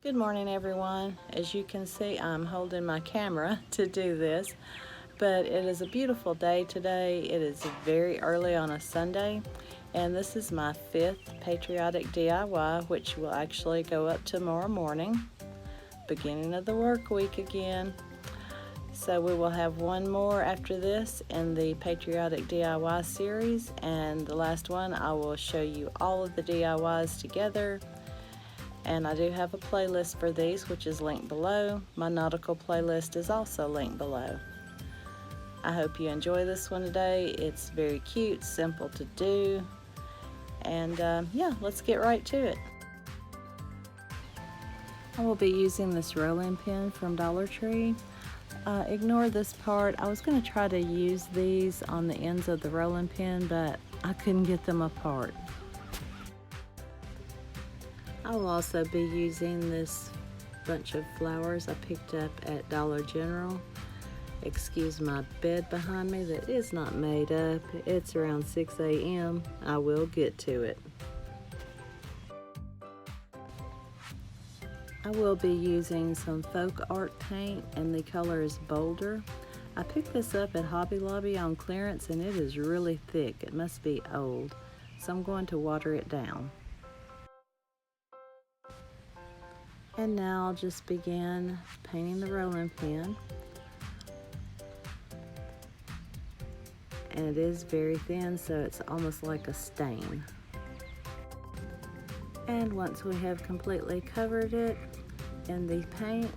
Good morning, everyone. As you can see, I'm holding my camera to do this, but it is a beautiful day today. It is very early on a Sunday, and this is my 5th Patriotic DIY, which will actually go up tomorrow morning, beginning of the work week again. So we will have one more after this in the Patriotic DIY series, and the last one I will show you all of the DIYs together. And I do have a playlist for these, which is linked below. My nautical playlist is also linked below. I hope you enjoy this one today. It's very cute, simple to do, and yeah, let's get right to it. I will be using this rolling pin from Dollar Tree. Ignore this part. I was going to try to use these on the ends of the rolling pin, but I couldn't get them apart. I will also be using this bunch of flowers I picked up at Dollar General. Excuse my bed behind me that is not made up. It's around 6 a.m. I will get to it. I will be using some folk art paint, and the color is Boulder. I picked this up at Hobby Lobby on clearance, and it is really thick. It must be old, so I'm going to water it down. And now I'll just begin painting the rolling pin. And it is very thin, so it's almost like a stain. And once we have completely covered it in the paint,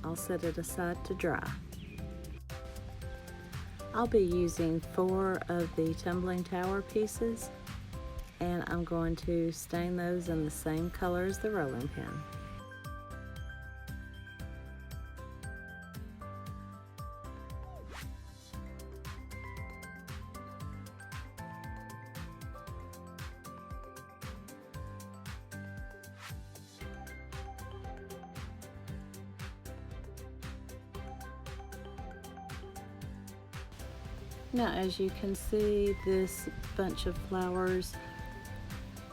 I'll set it aside to dry. I'll be using 4 of the tumbling tower pieces, and I'm going to stain those in the same color as the rolling pin. Now, as you can see, this bunch of flowers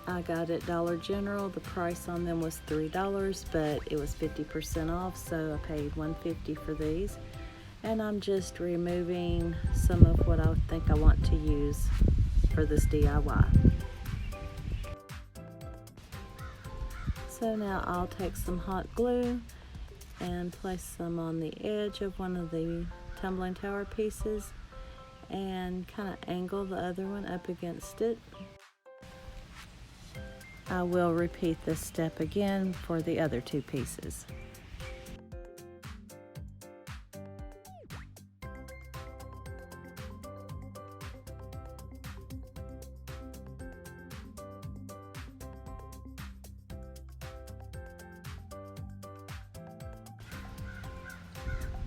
I got at Dollar General. The price on them was $3, but it was 50% off, so I paid $1.50 for these. And I'm just removing some of what I think I want to use for this DIY. So now I'll take some hot glue and place some on the edge of one of the tumbling tower pieces, and kind of angle the other one up against it. I will repeat this step again for the other 2 pieces.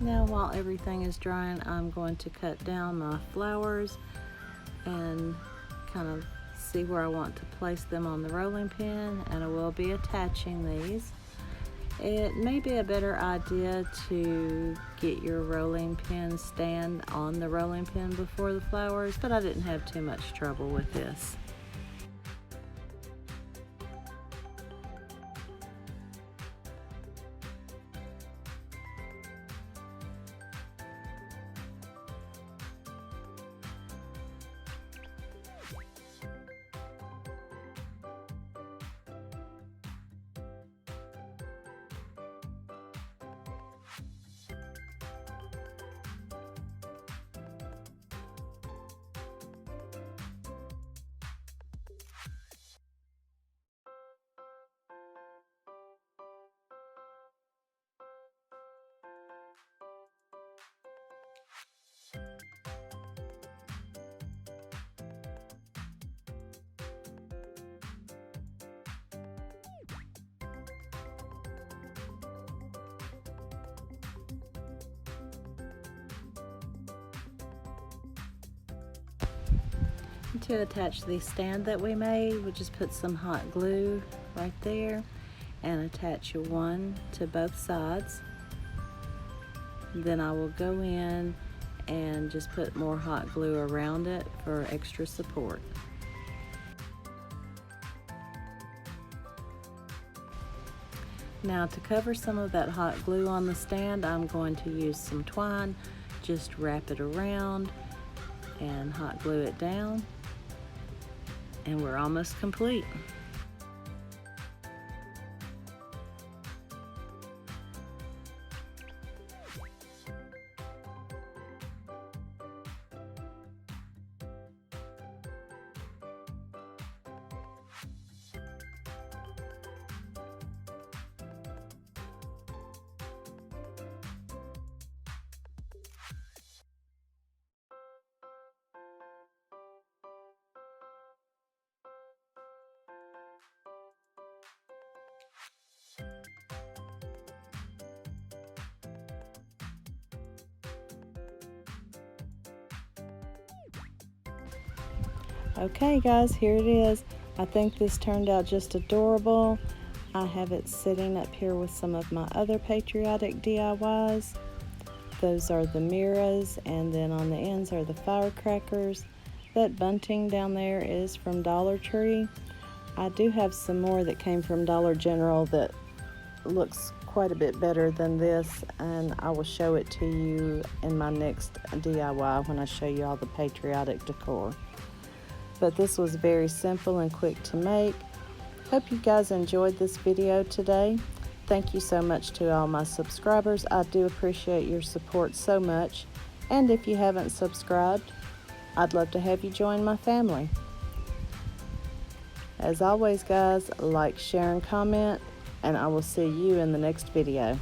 Now, while everything is drying, I'm going to cut down my flowers and kind of see where I want to place them on the rolling pin, and I will be attaching these. It may be a better idea to get your rolling pin stand on the rolling pin before the flowers, but I didn't have too much trouble with this. To attach the stand that we made, we'll just put some hot glue right there and attach one to both sides. Then I will go in and just put more hot glue around it for extra support. Now to cover some of that hot glue on the stand, I'm going to use some twine. Just wrap it around and hot glue it down, and we're almost complete. Okay guys, here it is. I think this turned out just adorable. I have it sitting up here with some of my other Patriotic DIYs. Those are the mirrors, and then on the ends are the firecrackers. That bunting down there is from Dollar Tree. I do have some more that came from Dollar General that looks quite a bit better than this, and I will show it to you in my next DIY when I show you all the Patriotic decor. But this was very simple and quick to make. Hope you guys enjoyed this video today. Thank you so much to all my subscribers. I do appreciate your support so much. And if you haven't subscribed, I'd love to have you join my family. As always guys, like, share, and comment, and I will see you in the next video.